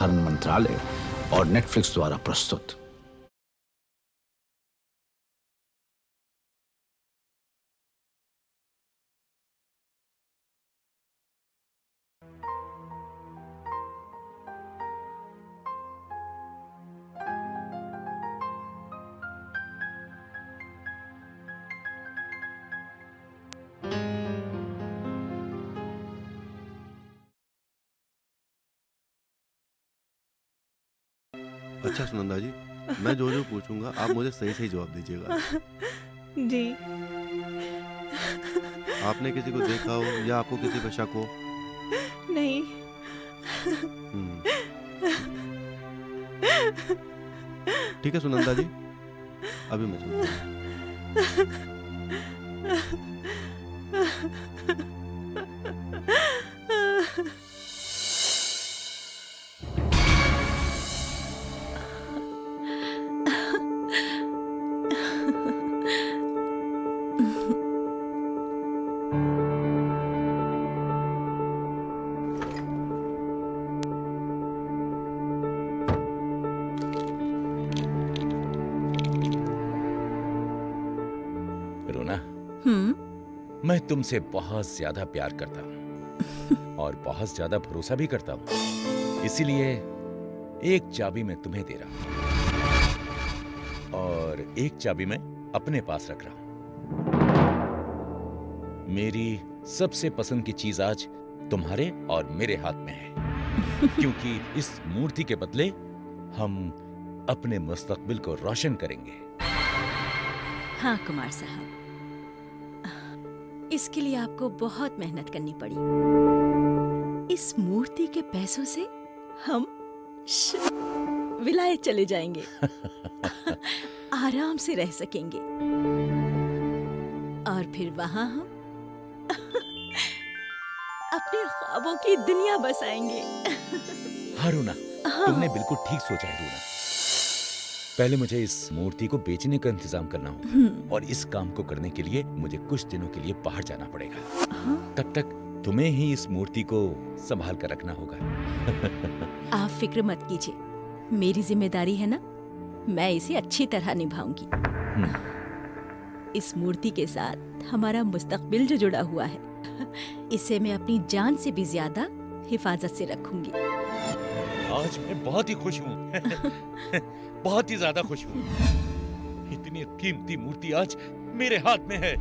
प्रसारण मंत्रालय और नेटफ्लिक्स द्वारा प्रस्तुत। अच्छा सुनंदा जी, मैं जो जो पूछूंगा आप मुझे सही सही जवाब दीजिएगा। जी। आपने किसी को देखा हो या आपको किसी पे शक हो? नहीं। हम्म, ठीक है सुनंदा जी, अभी मैं चलता हूँ। रोना, मैं तुमसे बहुत ज्यादा प्यार करता हूँ और बहुत ज्यादा भरोसा भी करता हूँ। इसीलिए एक चाबी मैं तुम्हें दे रहा हूँ और एक चाबी मैं अपने पास रख रहा हूँ। मेरी सबसे पसंद की चीज आज तुम्हारे और मेरे हाथ में है क्योंकि इस मूर्ति के बदले हम अपने मुस्तकबिल को रोशन करेंगे। हाँ कुमार साहब, इसके लिए आपको बहुत मेहनत करनी पड़ी। इस मूर्ति के पैसों से हम विलायत चले जाएंगे। आराम से रह सकेंगे और फिर वहां हम अपने ख्वाबों की दुनिया बसाएंगे। हाँ रूना, तुमने बिल्कुल ठीक सोचा है रूना। पहले मुझे इस मूर्ति को बेचने का इंतजाम करना होगा और इस काम को करने के लिए मुझे कुछ दिनों के लिए बाहर जाना पड़ेगा। तब तक तुम्हें ही इस मूर्ति को संभाल कर रखना होगा। आप फिक्र मत कीजिए, मेरी जिम्मेदारी है ना, मैं इसे अच्छी तरह निभाऊंगी। इस मूर्ति के साथ हमारा मुस्तकबिल जो जुड़ा हुआ है, इसे मैं अपनी जान से भी ज्यादा हिफाजत से रखूंगी। आज मैं बहुत ही खुश हूँ। बहुत ही ज्यादा खुश हूँ। इतनी कीमती मूर्ति आज मेरे हाथ में है।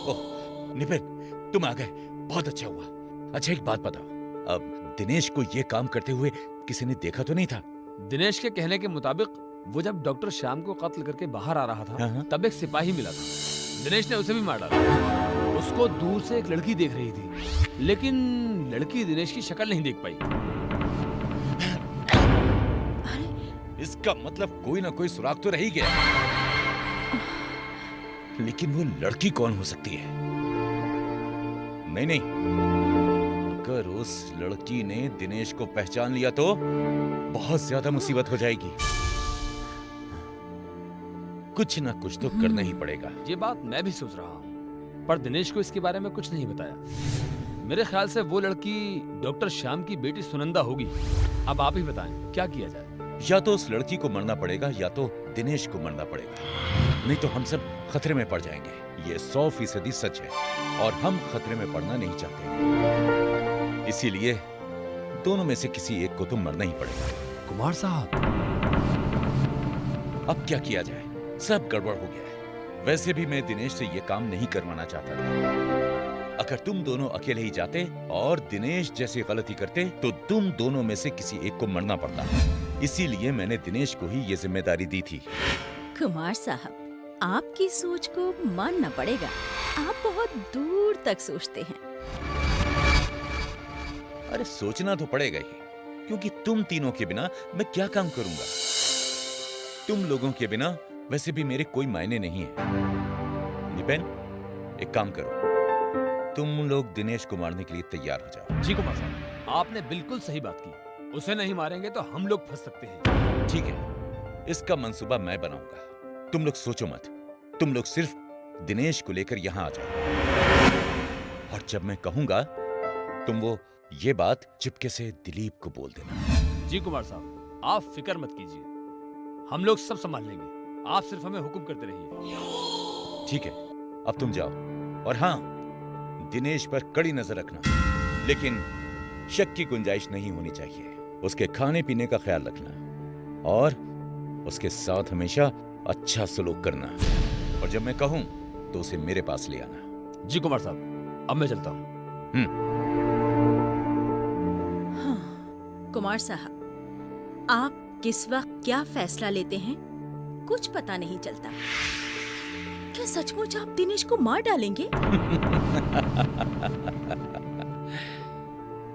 ओह, निपिन, तुम आ गए, बहुत अच्छा हुआ। अच्छा एक बात बताओ, अब दिनेश को ये काम करते हुए किसी ने देखा तो नहीं था? दिनेश के कहने के मुताबिक वो जब डॉक्टर श्याम को कत्ल करके बाहर आ रहा था, तब एक सिपाही मिला था। दिनेश ने उसे भी मार डाला। उसको दूर से एक लड़की देख रही थी, लेकिन लड़की दिनेश की शक्ल नहीं देख पाई। इसका मतलब कोई ना कोई सुराग तो रह ही गया। लेकिन वो लड़की कौन हो सकती है? नहीं नहीं, अगर उस लड़की ने दिनेश को पहचान लिया तो बहुत ज्यादा मुसीबत हो जाएगी। कुछ ना कुछ तो करना ही पड़ेगा। ये बात मैं भी सोच रहा हूँ, पर दिनेश को इसके बारे में कुछ नहीं बताया। मेरे ख्याल से वो लड़की डॉक्टर श्याम की बेटी सुनंदा होगी। अब आप ही बताएं, क्या किया जाए? या तो उस लड़की को मरना पड़ेगा या तो दिनेश को मरना पड़ेगा, नहीं तो हम सब खतरे में पड़ जाएंगे। ये 100% सच है और हम खतरे में पड़ना नहीं चाहते। इसीलिए दोनों में से किसी एक को तो मरना ही पड़ेगा। कुमार साहब, अब क्या किया जाए? सब गड़बड़ हो गया है। वैसे भी मैं दिनेश से ये काम नहीं करवाना चाहता था। अगर तुम दोनों अकेले ही जाते और दिनेश जैसी गलती करते तो तुम दोनों में से किसी एक को मरना पड़ता। इसीलिए मैंने दिनेश को ही ये जिम्मेदारी दी थी। कुमार साहब, आपकी सोच को मानना पड़ेगा। आप बहुत दूर तक सोचते हैं। अरे सोचना तो पड़ेगा ही, क्योंकि तुम तीनों के बिना मैं क्या काम करूंगा? तुम लोगों के बिना वैसे भी मेरे कोई मायने नहीं है। निपेन, एक काम करो, तुम लोग दिनेश को मारने के लिए तैयार हो जाओ। जी कुमार साहब, आपने बिल्कुल सही बात की। उसे नहीं मारेंगे तो हम लोग फंस सकते हैं। ठीक है, इसका मंसूबा मैं बनाऊंगा। तुम लोग सोचो मत, तुम लोग सिर्फ दिनेश को लेकर यहां आ जाओ और जब मैं कहूंगा तुम वो ये बात चुपके से दिलीप को बोल देना। जी कुमार साहब, आप फिक्र मत कीजिए, हम लोग सब संभाल लेंगे, आप सिर्फ हमें हुक्म करते रहिए। ठीक है, अब तुम जाओ। और हाँ, दिनेश पर कड़ी नजर रखना, लेकिन शक की गुंजाइश नहीं होनी चाहिए। उसके खाने पीने का ख्याल रखना और उसके साथ हमेशा अच्छा सलूक करना। और जब मैं कहूं तो उसे मेरे पास ले आना। जी कुमार साहब, अब मैं चलता हूँ। कुमार साहब, आप किस वक्त क्या फैसला लेते हैं कुछ पता नहीं चलता। क्या सचमुच आप दिनेश को मार डालेंगे?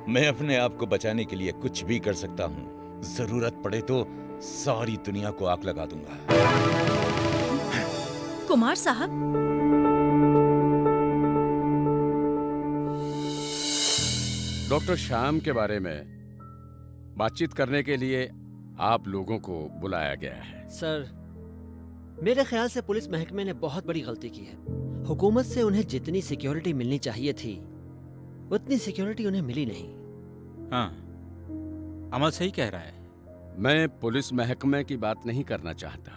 मैं अपने आप को बचाने के लिए कुछ भी कर सकता हूँ। जरूरत पड़े तो सारी दुनिया को आग लगा दूंगा। कुमार साहब, डॉक्टर श्याम के बारे में बातचीत करने के लिए आप लोगों को बुलाया गया है। सर, मेरे ख्याल से पुलिस महकमे ने बहुत बड़ी गलती की है। हुकूमत से उन्हें जितनी सिक्योरिटी मिलनी चाहिए थी उतनी सिक्योरिटी उन्हें मिली नहीं। हाँ, अमल सही कह रहा है। मैं पुलिस महकमे की बात नहीं करना चाहता।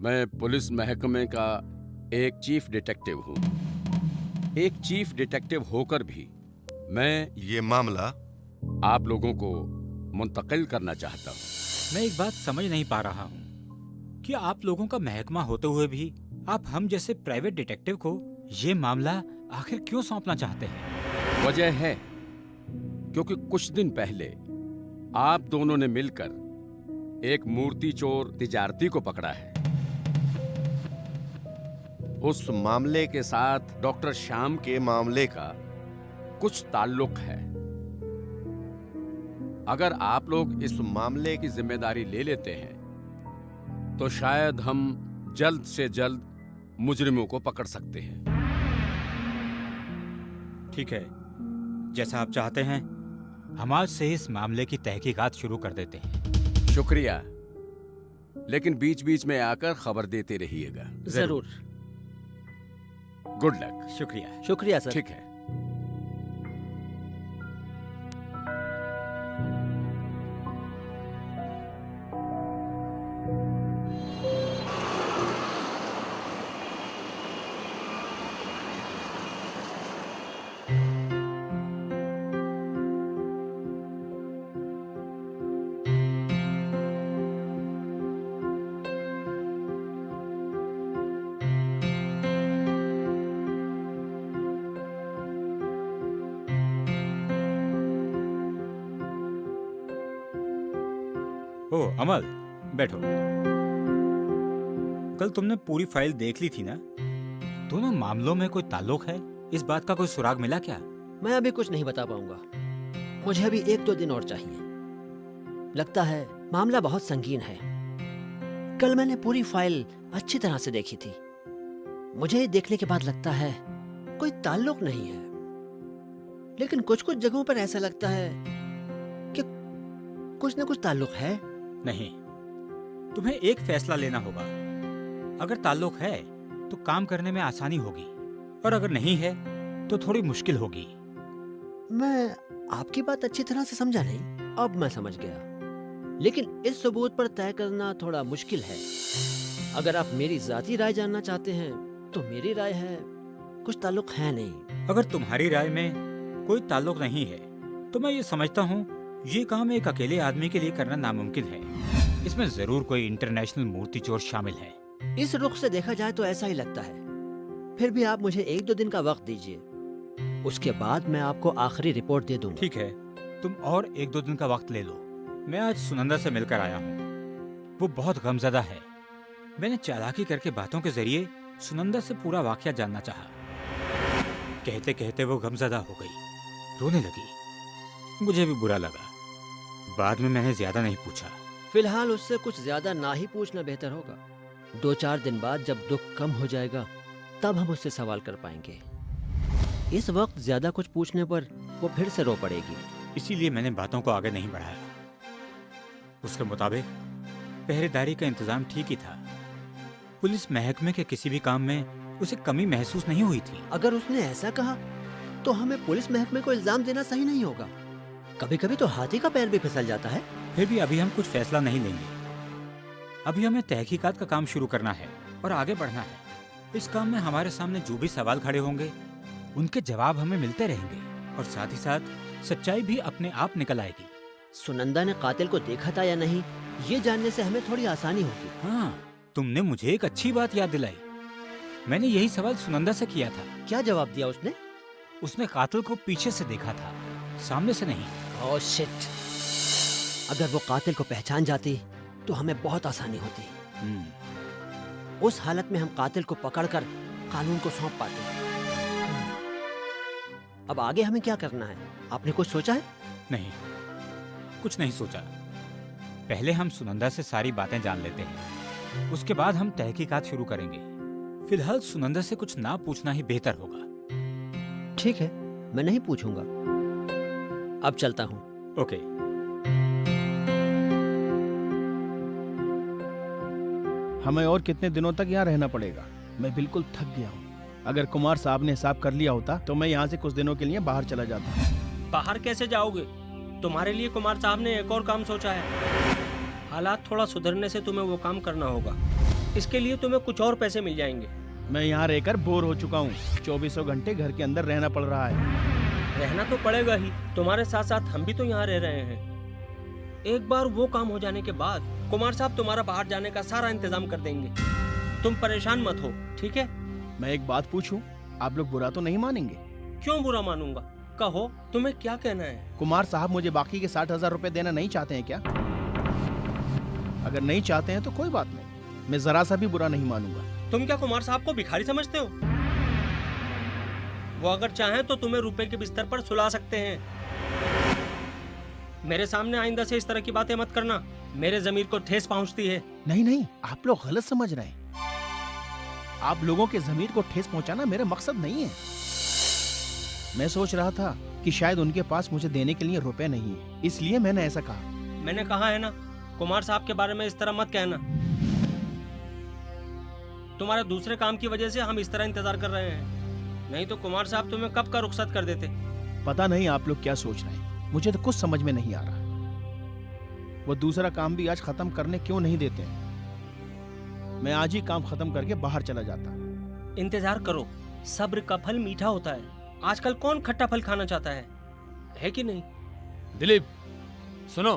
मैं पुलिस महकमे का एक चीफ डिटेक्टिव हूँ। एक चीफ डिटेक्टिव होकर भी मैं ये मामला आप लोगों को मुंतकिल करना चाहता हूँ। मैं एक बात समझ नहीं पा रहा हूँ कि आप लोगों का महकमा होते हुए भी आप हम जैसे प्राइवेट डिटेक्टिव को ये मामला आखिर क्यों सौंपना चाहते हैं? वजह है क्योंकि कुछ दिन पहले आप दोनों ने मिलकर एक मूर्ति चोर तिजारती को पकड़ा है। उस मामले के साथ डॉक्टर श्याम के मामले का कुछ ताल्लुक है। अगर आप लोग इस मामले की जिम्मेदारी ले लेते हैं तो शायद हम जल्द से जल्द मुजरिमों को पकड़ सकते हैं। ठीक है, जैसा आप चाहते हैं, हम आज से इस मामले की तहकीकात शुरू कर देते हैं। शुक्रिया, लेकिन बीच बीच में आकर खबर देते रहिएगा। जरूर। Good luck. शुक्रिया। शुक्रिया सर। ठीक है। ओह अमल, बैठो। कल तुमने पूरी फाइल देख ली थी ना? दोनों मामलों में कोई ताल्लुक है? इस बात का कोई सुराग मिला क्या? मैं अभी कुछ नहीं बता पाऊंगा। मुझे अभी 1-2 दिन और चाहिए। लगता है मामला बहुत संगीन है। कल मैंने पूरी फाइल अच्छी तरह से देखी थी। मुझे ये देखने के बाद लगता है कोई ताल्लुक नहीं है, लेकिन कुछ कुछ जगहों पर ऐसा लगता है कि कुछ न कुछ ताल्लुक है। नहीं, तुम्हें एक फैसला लेना होगा। अगर ताल्लुक है तो काम करने में आसानी होगी, और अगर नहीं है तो थोड़ी मुश्किल होगी। मैं आपकी बात अच्छी तरह से समझा नहीं। अब मैं समझ गया, लेकिन इस सबूत पर तय करना थोड़ा मुश्किल है। अगर आप मेरी जाती राय जानना चाहते हैं तो मेरी राय है कुछ ताल्लुक है नहीं। अगर तुम्हारी राय में कोई ताल्लुक नहीं है तो मैं ये समझता हूँ ये काम एक अकेले आदमी के लिए करना नामुमकिन है। इसमें जरूर कोई इंटरनेशनल मूर्ति चोर शामिल है। इस रुख से देखा जाए तो ऐसा ही लगता है। फिर भी आप मुझे 1-2 दिन का वक्त दीजिए, उसके बाद मैं आपको आखिरी रिपोर्ट दे दूंगा। ठीक है, तुम और 1-2 दिन का वक्त ले लो। मैं आज सुनंदा से मिलकर आया हूँ। वो बहुत गमजदा है। मैंने चालाकी करके बातों के जरिए सुनंदा से पूरा वाकया जानना चाहा। कहते कहते वो गमजदा हो गई, रोने लगी। मुझे भी बुरा लगा। बाद में मैंने ज्यादा नहीं पूछा। फिलहाल उससे कुछ ज्यादा ना ही पूछना बेहतर होगा। 2-4 दिन बाद जब दुख कम हो जाएगा तब हम उससे सवाल कर पाएंगे। इस वक्त ज्यादा कुछ पूछने पर वो फिर से रो पड़ेगी। इसीलिए मैंने बातों को आगे नहीं बढ़ाया। उसके मुताबिक पहरेदारी का इंतजाम ठीक ही था। पुलिस महकमे के किसी भी काम में उसे कमी महसूस नहीं हुई थी। अगर उसने ऐसा कहा तो हमें पुलिस महकमे को इल्जाम देना सही नहीं होगा। कभी कभी तो हाथी का पैर भी फिसल जाता है। फिर भी अभी हम कुछ फैसला नहीं लेंगे। अभी हमें तहकीकात का काम शुरू करना है और आगे बढ़ना है। इस काम में हमारे सामने जो भी सवाल खड़े होंगे उनके जवाब हमें मिलते रहेंगे और साथ ही साथ सच्चाई भी अपने आप निकल आएगी। सुनंदा ने कातिल को देखा था या नहीं, ये जानने से हमें थोड़ी आसानी होगी। हाँ, तुमने मुझे एक अच्छी बात याद दिलाई। मैंने यही सवाल सुनंदा से किया था। क्या जवाब दिया उसने? उसने कातिल को पीछे से देखा था, सामने से नहीं। Oh shit! अगर वो कातिल को पहचान जाती तो हमें बहुत आसानी होती। उस हालत में हम कातिल को पकड़कर कानून को सौंप पाते। अब आगे हमें क्या करना है? आपने कुछ सोचा है? नहीं, कुछ नहीं सोचा। पहले हम सुनंदा से सारी बातें जान लेते हैं, उसके बाद हम तहकीकात शुरू करेंगे। फिलहाल सुनंदा से कुछ ना पूछना ही बेहतर होगा। ठीक है, मैं नहीं पूछूंगा। अब चलता हूँ। ओके। हमें और कितने दिनों तक यहाँ रहना पड़ेगा? मैं बिल्कुल थक गया हूँ। अगर कुमार साहब ने हिसाब कर लिया होता तो मैं यहाँ से कुछ दिनों के लिए बाहर चला जाता। बाहर कैसे जाओगे? तुम्हारे लिए कुमार साहब ने एक और काम सोचा है। हालात थोड़ा सुधरने से तुम्हें वो काम करना होगा। इसके लिए तुम्हें कुछ और पैसे मिल जाएंगे। मैं यहाँ रहकर बोर हो चुका हूँ। 24 घंटे घर के अंदर रहना पड़ रहा है। रहना तो पड़ेगा ही, तुम्हारे साथ साथ हम भी तो यहाँ रह रहे हैं। एक बार वो काम हो जाने के बाद कुमार साहब तुम्हारा बाहर जाने का सारा इंतजाम कर देंगे। तुम परेशान मत हो, ठीक है? मैं एक बात पूछूं, आप लोग बुरा तो नहीं मानेंगे? क्यों बुरा मानूंगा? कहो, तुम्हें क्या कहना है? कुमार साहब मुझे बाकी के 60,000 रुपए देना नहीं चाहते हैं क्या? अगर नहीं चाहते हैं तो कोई बात नहीं, मैं जरा सा भी बुरा नहीं मानूंगा। तुम क्या कुमार साहब को भिखारी समझते हो? वो अगर चाहें तो तुम्हें रुपए के बिस्तर पर सुला सकते हैं। मेरे सामने आइंदा से इस तरह की बातें मत करना, मेरे जमीर को ठेस पहुंचती है। नहीं नहीं, आप लोग गलत समझ रहे हैं। आप लोगों के जमीर को ठेस पहुंचाना मेरा मकसद नहीं है। मैं सोच रहा था कि शायद उनके पास मुझे देने के लिए रुपए नहीं है, इसलिए मैंने ऐसा कहा। मैंने कहा है ना, कुमार साहब के बारे में इस तरह मत कहना। तुम्हारे दूसरे काम की वजह से हम इस तरह इंतजार कर रहे हैं, नहीं तो कुमार साहब तुम्हें कब का रुखसत कर देते। पता नहीं आप लोग क्या सोच रहे हैं, मुझे तो कुछ समझ में नहीं आ रहा। वो दूसरा काम भी आज खत्म करने क्यों नहीं देते? मैं आज ही काम खत्म करके बाहर चला जाता। इंतजार करो, सब्र का फल मीठा होता है। आजकल कौन खट्टा फल खाना चाहता है कि नहीं? दिलीप, सुनो।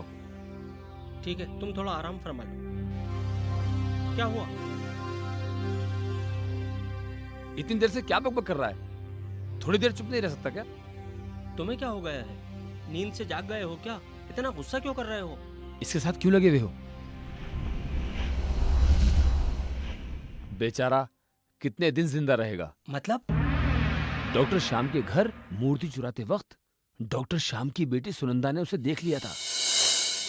ठीक है, तुम थोड़ा आराम फरमा लो। क्या हुआ? इतनी देर से क्या बकबक कर रहा है? थोड़ी देर चुप नहीं रह सकता क्या? तुम्हें क्या हो गया है? नींद से जाग गए हो क्या? इतना गुस्सा क्यों कर रहे हो? इसके साथ क्यों लगे हुए हो? बेचारा कितने दिन जिंदा रहेगा? मतलब? डॉक्टर श्याम के घर मूर्ति चुराते वक्त डॉक्टर श्याम की बेटी सुनंदा ने उसे देख लिया था।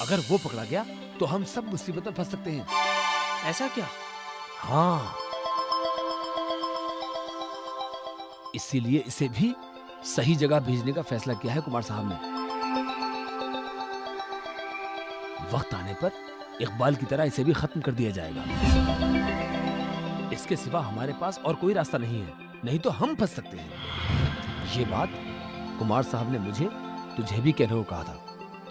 अगर वो पकड़ा गया तो हम सब मुसीबत में फंस सकते हैं। ऐसा क्या? हाँ, इसीलिए इसे भी सही जगह भेजने का फैसला किया है कुमार साहब ने। वक्त आने पर इकबाल की तरह इसे भी खत्म कर दिया जाएगा। इसके सिवा हमारे पास और कोई रास्ता नहीं है, नहीं तो हम फंस सकते हैं। ये बात कुमार साहब ने मुझे तुझे भी कहने को कहा था।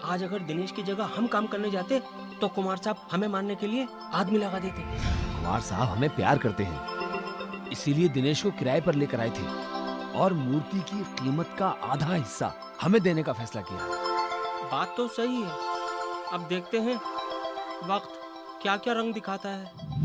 आज अगर दिनेश की जगह हम काम करने जाते तो कुमार साहब हमें मारने के लिए आदमी लगा देते। कुमार साहब हमें प्यार करते हैं, इसीलिए दिनेश को किराए पर लेकर आए थे और मूर्ति की कीमत का आधा हिस्सा हमें देने का फैसला किया। बात तो सही है, अब देखते हैं वक्त क्या क्या रंग दिखाता है।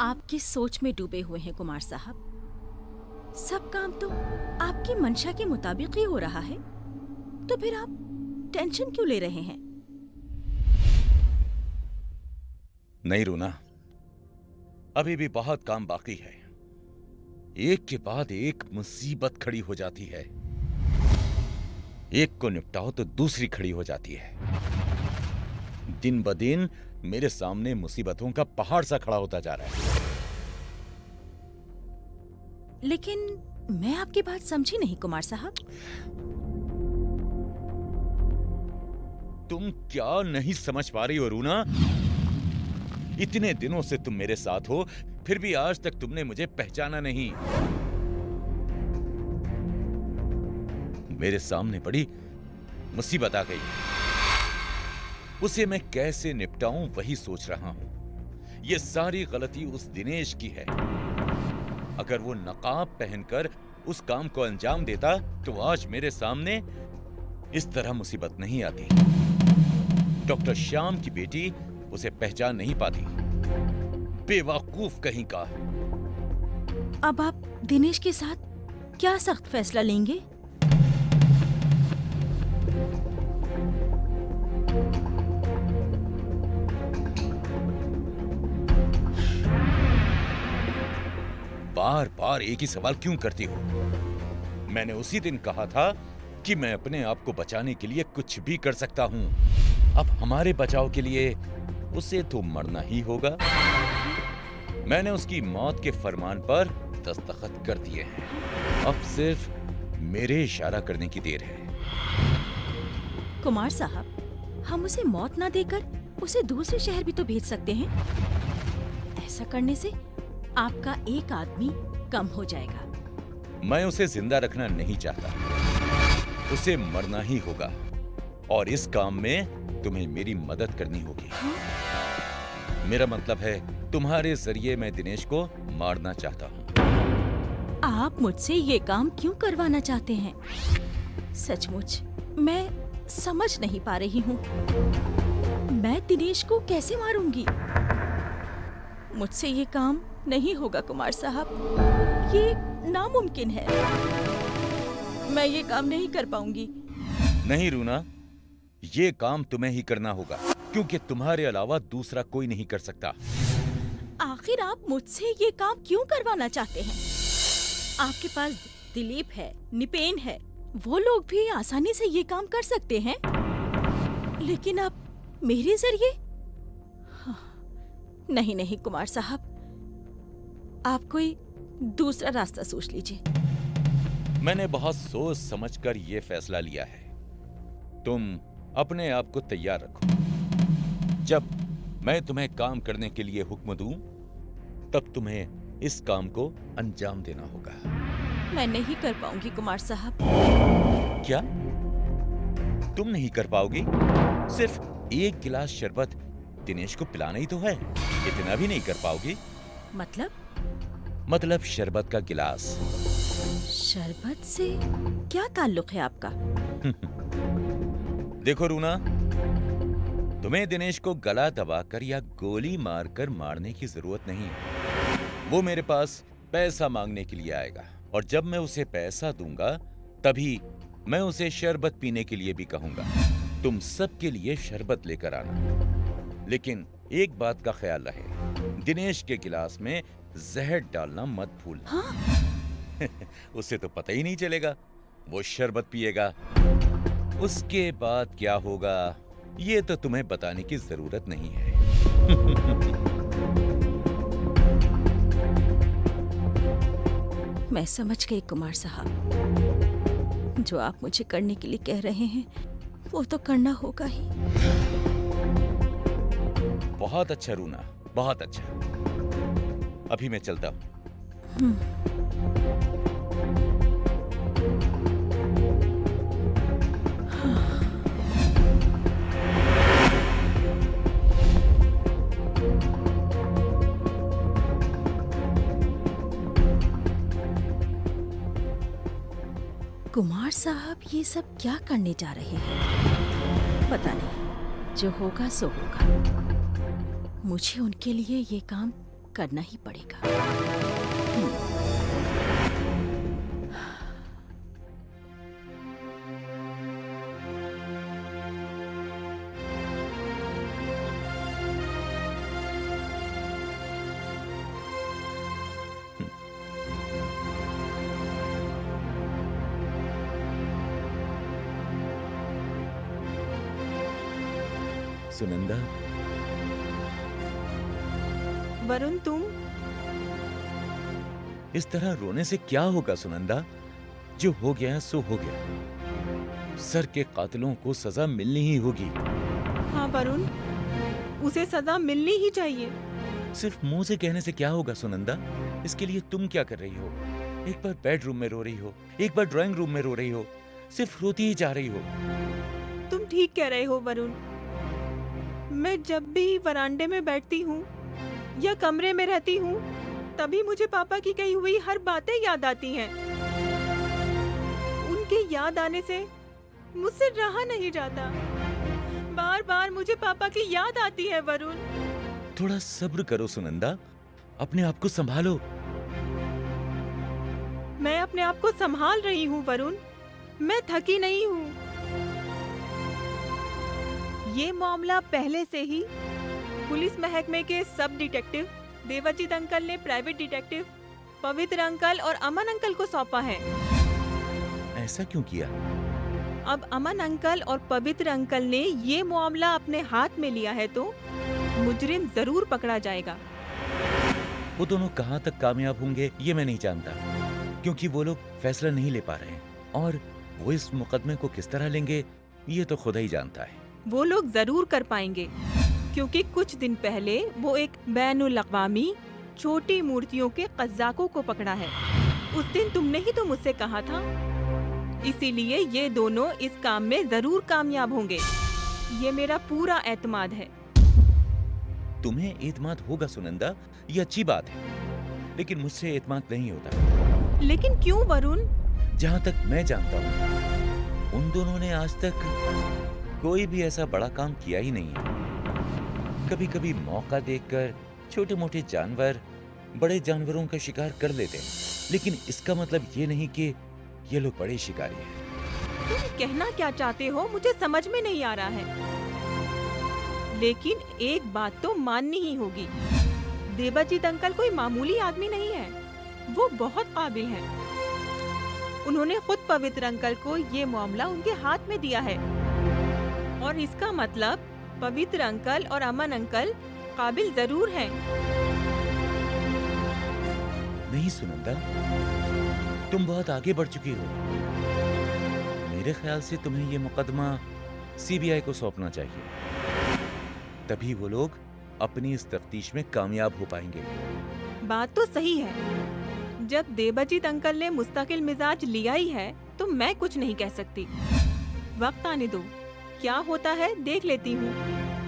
आपकी सोच में डूबे हुए हैं कुमार साहब। सब काम तो आपकी मंशा के मुताबिक ही हो रहा है, तो फिर आप टेंशन क्यों ले रहे हैं? नहीं रूना, अभी भी बहुत काम बाकी है। एक के बाद एक मुसीबत खड़ी हो जाती है। एक को निपटाओ तो दूसरी खड़ी हो जाती है। दिन ब दिन मेरे सामने मुसीबतों का पहाड़ सा खड़ा होता जा रहा है। लेकिन मैं आपकी बात समझी नहीं कुमार साहब। तुम क्या नहीं समझ पा रही हो रूना? इतने दिनों से तुम मेरे साथ हो, फिर भी आज तक तुमने मुझे पहचाना नहीं। मेरे सामने बड़ी मुसीबत आ गई, उसे मैं कैसे निपटाऊं वही सोच रहा हूं। ये सारी गलती उस दिनेश की है। अगर वो नकाब पहनकर उस काम को अंजाम देता तो आज मेरे सामने इस तरह मुसीबत नहीं आती। डॉक्टर श्याम की बेटी उसे पहचान नहीं पाती। बेवकूफ कहीं का। अब आप दिनेश के साथ क्या सख्त फैसला लेंगे? बार बार एक ही सवाल क्यों करती हो? मैंने उसी दिन कहा था कि मैं अपने आप को बचाने के लिए कुछ भी कर सकता हूं। अब हमारे बचाव के लिए उसे तो मरना ही होगा। मैंने उसकी मौत के फरमान पर दस्तखत कर दिए हैं। अब सिर्फ मेरे इशारा करने की देर है। कुमार साहब, हम उसे मौत ना देकर उसे दूसरे शहर भी तो भेज सकते हैं। ऐसा करने से आपका एक आदमी कम हो जाएगा। मैं उसे जिंदा रखना नहीं चाहता, उसे मरना ही होगा। और इस काम में तुम्हें मेरी मदद करनी होगी। मेरा मतलब है, तुम्हारे जरिए मैं दिनेश को मारना चाहता हूँ। आप मुझसे ये काम क्यों करवाना चाहते हैं? सचमुच मैं समझ नहीं पा रही हूँ। मैं दिनेश को कैसे मारूंगी? मुझसे ये काम नहीं होगा कुमार साहब, ये नामुमकिन है। मैं ये काम नहीं कर पाऊंगी। नहीं रूना, ये काम तुम्हें ही करना होगा, क्योंकि तुम्हारे अलावा दूसरा कोई नहीं कर सकता। आखिर आप मुझसे ये काम क्यों करवाना चाहते हैं? आपके पास दिलीप है, निपेन है, वो लोग भी आसानी से ये काम कर सकते हैं। लेकिन आप मेरे जरिए? नहीं नहीं कुमार साहब, आप कोई दूसरा रास्ता सोच लीजिए। मैंने बहुत सोच समझकर ये फैसला लिया है। तुम अपने आप को तैयार रखो। जब मैं तुम्हें काम करने के लिए हुक्म दूं, तब तुम्हें इस काम को अंजाम देना होगा। मैं नहीं कर पाऊंगी कुमार साहब। क्या तुम नहीं कर पाओगी? सिर्फ एक गिलास शरबत दिनेश को पिलाना ही तो है, इतना भी नहीं कर पाओगी? मतलब शरबत का गिलास। शरबत से क्या ताल्लुक है आपका? देखो रूना, तुम्हें दिनेश को गला दबाकर या गोली मारकर मारने की जरूरत नहीं है। वो मेरे पास पैसा मांगने के लिए आएगा, और जब मैं उसे पैसा दूंगा तभी मैं उसे शरबत पीने के लिए भी कहूंगा। तुम सबके लिए शरबत लेकर आना, लेकिन एक बात का ख्याल रहे, दिनेश के गिलास में जहर डालना मत भूलना। हाँ? उसे तो पता ही नहीं चलेगा, वो शरबत पिएगा। उसके बाद क्या होगा ये तो तुम्हें बताने की जरूरत नहीं है। मैं समझ गई कुमार साहब, जो आप मुझे करने के लिए कह रहे हैं वो तो करना होगा ही। बहुत अच्छा रूना, बहुत अच्छा। अभी मैं चलता हूं। कुमार साहब ये सब क्या करने जा रहे हैं? पता नहीं, जो होगा सो होगा। मुझे उनके लिए ये काम करना ही पड़ेगा। सुनंदा, वरुण तुम इस तरह रोने से क्या होगा सुनंदा? जो हो गया है सो हो गया। सर के कातिलों को सजा मिलनी ही होगी। हाँ वरुण, उसे सजा मिलनी ही चाहिए। सिर्फ मुंह से कहने से क्या होगा सुनंदा? इसके लिए तुम क्या कर रही हो? एक बार बेडरूम में रो रही हो, एक बार ड्राइंग रूम में रो रही हो, सिर्फ रोती ही जा रही हो। तुम ठीक कह रहे हो वरुण। मैं जब भी वरांडे में बैठती हूँ या कमरे में रहती हूँ, तभी मुझे पापा की कही हुई हर बातें याद आती हैं। उनके याद आने से मुझसे रहा नहीं जाता। बार बार मुझे पापा की याद आती है वरुण। थोड़ा सब्र करो सुनंदा, अपने आप को संभालो। मैं अपने आप को संभाल रही हूँ वरुण, मैं थकी नहीं हूँ। ये मामला पहले से ही पुलिस महकमे के सब डिटेक्टिव देवाजीत अंकल ने प्राइवेट डिटेक्टिव पवित्र अंकल और अमन अंकल को सौंपा है। ऐसा क्यों किया? अब अमन अंकल और पवित्र अंकल ने ये मामला अपने हाथ में लिया है तो मुजरिम जरूर पकड़ा जाएगा। वो दोनों कहाँ तक कामयाब होंगे ये मैं नहीं जानता, क्योंकि वो लोग फैसला नहीं ले पा रहे हैं, और वो इस मुकदमे को किस तरह लेंगे ये तो खुदा ही जानता है। वो लोग जरूर कर पाएंगे, क्योंकि कुछ दिन पहले वो एक बैनुल अक़वामी छोटी मूर्तियों के कज़्ज़ाकों को पकड़ा है। उस दिन तुमने ही तो मुझसे कहा था, इसीलिए ये दोनों इस काम में जरूर कामयाब होंगे। ये मेरा पूरा एतमाद है। तुम्हें एतमाद होगा सुनंदा, ये अच्छी बात है, लेकिन मुझसे एतमाद नहीं होता। लेकिन क्यों वरुण? जहाँ तक मैं जानता हूँ, उन दोनों ने आज तक कोई भी ऐसा बड़ा काम किया ही नहीं है। कभी कभी मौका देखकर छोटे मोटे जानवर बड़े जानवरों का शिकार कर लेते हैं, लेकिन इसका मतलब ये नहीं कि ये लोग बड़े शिकारी हैं। तुम कहना क्या चाहते हो मुझे समझ में नहीं आ रहा है। लेकिन एक बात तो माननी ही होगी, देवाजीत अंकल कोई मामूली आदमी नहीं है, वो बहुत काबिल हैं। उन्होंने खुद पवित्र अंकल को ये मामला उनके हाथ में दिया है, और इसका मतलब पवित्र अंकल और अमन अंकल काबिल जरूर हैं। नहीं सुनंदा, तुम बहुत आगे बढ़ चुकी हो। मेरे ख्याल से तुम्हें ये मुकदमा सीबीआई को सौंपना चाहिए, तभी वो लोग अपनी इस तफ्तीश में कामयाब हो पाएंगे। बात तो सही है, जब देवाजीत अंकल ने मुस्तकिल मिजाज लिया ही है तो मैं कुछ नहीं कह सकती। वक्त आने दो, क्या होता है देख लेती हूँ।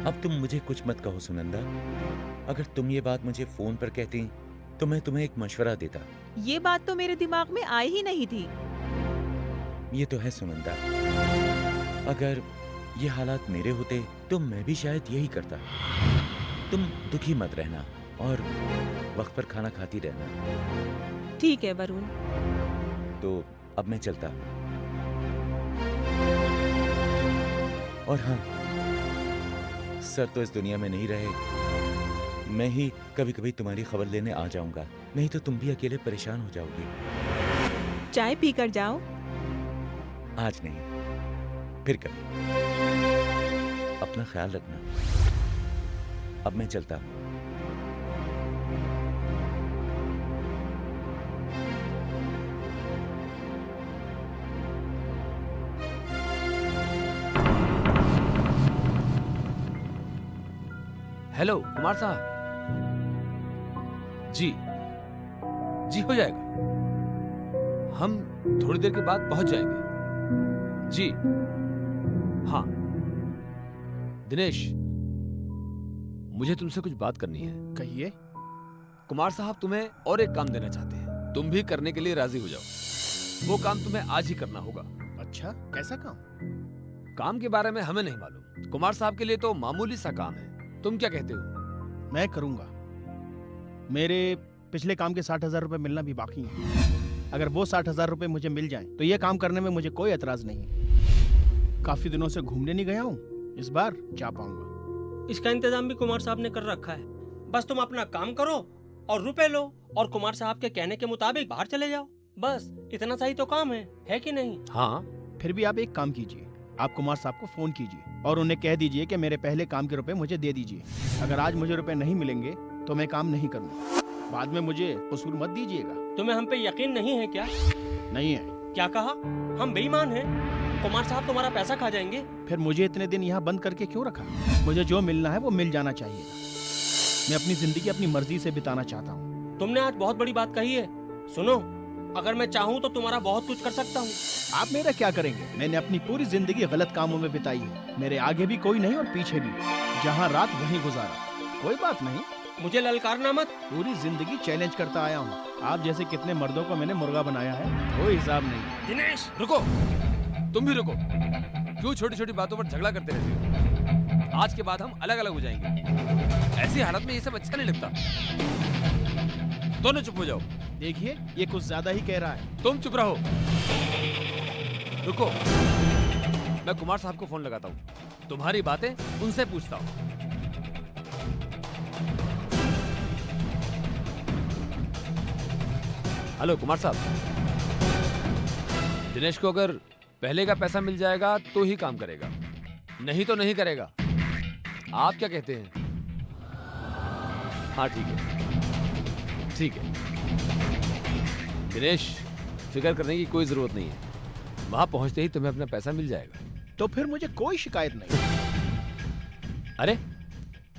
अब तुम मुझे कुछ मत कहो सुनंदा। अगर तुम ये बात मुझे फोन पर कहती तो मैं तुम्हें एक मशवरा देता। ये बात तो मेरे दिमाग में आई ही नहीं थी। ये तो है सुनंदा, अगर ये हालात मेरे होते तो मैं भी शायद यही करता। तुम दुखी मत रहना और वक्त पर खाना खाती रहना। ठीक है वरुण। तो अब मैं चलता हूँ। और हाँ, सर तो इस दुनिया में नहीं रहे, मैं ही कभी कभी तुम्हारी खबर लेने आ जाऊंगा, नहीं तो तुम भी अकेले परेशान हो जाओगी। चाय पीकर जाओ। आज नहीं, फिर कभी। अपना ख्याल रखना। अब मैं चलता हूँ। हेलो कुमार साहब। जी जी हो जाएगा, हम थोड़ी देर के बाद पहुंच जाएंगे। जी हाँ। दिनेश, मुझे तुमसे कुछ बात करनी है। कहिए। कुमार साहब तुम्हें और एक काम देना चाहते हैं, तुम भी करने के लिए राजी हो जाओ। वो काम तुम्हें आज ही करना होगा। अच्छा, कैसा काम? काम के बारे में हमें नहीं मालूम, कुमार साहब के लिए तो मामूली सा काम है। तुम क्या कहते हो? मैं करूंगा। मेरे पिछले काम के 60,000 रुपए मिलना भी बाकी है। अगर वो 60,000 रुपए मुझे मिल जाएं, तो ये काम करने में मुझे कोई एतराज नहीं है। काफी दिनों से घूमने नहीं गया हूँ, इस बार जा पाऊंगा। इसका इंतजाम भी कुमार साहब ने कर रखा है। बस तुम अपना काम करो और रुपए लो और कुमार साहब के कहने के मुताबिक बाहर चले जाओ। बस इतना सा ही तो काम है कि नहीं? हाँ। फिर भी आप एक काम कीजिए, आप कुमार साहब को फोन कीजिए और उन्हें कह दीजिए कि मेरे पहले काम के रुपए मुझे दे दीजिए। अगर आज मुझे रुपए नहीं मिलेंगे तो मैं काम नहीं करूँगा। बाद में मुझे कसूर मत दीजिएगा। तुम्हें हम पे यकीन नहीं है क्या? नहीं है। क्या कहा? हम बेईमान हैं? कुमार साहब तुम्हारा पैसा खा जाएंगे? फिर मुझे इतने दिन यहाँ बंद करके क्यों रखा? मुझे जो मिलना है वो मिल जाना चाहिए। मैं अपनी जिंदगी अपनी मर्जी से बिताना चाहता हूँ। तुमने आज बहुत बड़ी बात कही है। सुनो, अगर मैं चाहूँ तो तुम्हारा बहुत कुछ कर सकता हूँ। आप मेरा क्या करेंगे? मैंने अपनी पूरी जिंदगी गलत कामों में बिताई है। मेरे आगे भी कोई नहीं और पीछे भी। जहाँ रात वहीं गुजारा। कोई बात नहीं, मुझे ललकारना मत। पूरी जिंदगी चैलेंज करता आया हूँ। आप जैसे कितने मर्दों को मैंने मुर्गा बनाया है, कोई हिसाब नहीं। दिनेश रुको, तुम भी रुको। क्यों छोटी छोटी बातों पर झगड़ा करते रहते हो? आज के बाद हम अलग अलग हो जाएंगे। ऐसी हालत में ये सब अच्छा नहीं लगता। दोनों चुप हो जाओ। देखिए, ये कुछ ज्यादा ही कह रहा है। तुम चुप रहो। रुको, मैं कुमार साहब को फोन लगाता हूँ। तुम्हारी बातें उनसे पूछता हूँ। हेलो कुमार साहब, दिनेश को अगर पहले का पैसा मिल जाएगा तो ही काम करेगा, नहीं तो नहीं करेगा। आप क्या कहते हैं? हाँ ठीक है, ठीक है। दिनेश, फिक्र करने की कोई जरूरत नहीं है। वहां पहुंचते ही तुम्हें अपना पैसा मिल जाएगा। तो फिर मुझे कोई शिकायत नहीं। अरे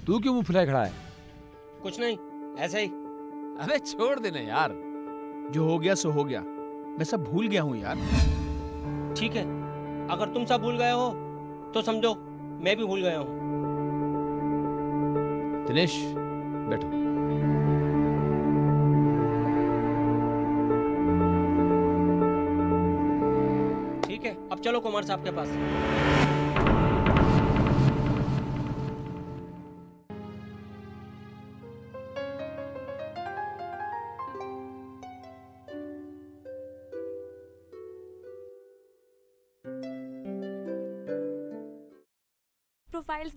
तू क्यों मुंह फुलाए खड़ा है? कुछ नहीं, ऐसे ही। अबे छोड़ देना यार। जो हो गया सो हो गया। मैं सब भूल गया हूँ यार। ठीक है, अगर तुम सब भूल गए हो तो समझो मैं भी भूल गया हूँ। दिनेश बैठो। ठीक है, अब चलो कुमार साहब के पास। प्रोफाइल्स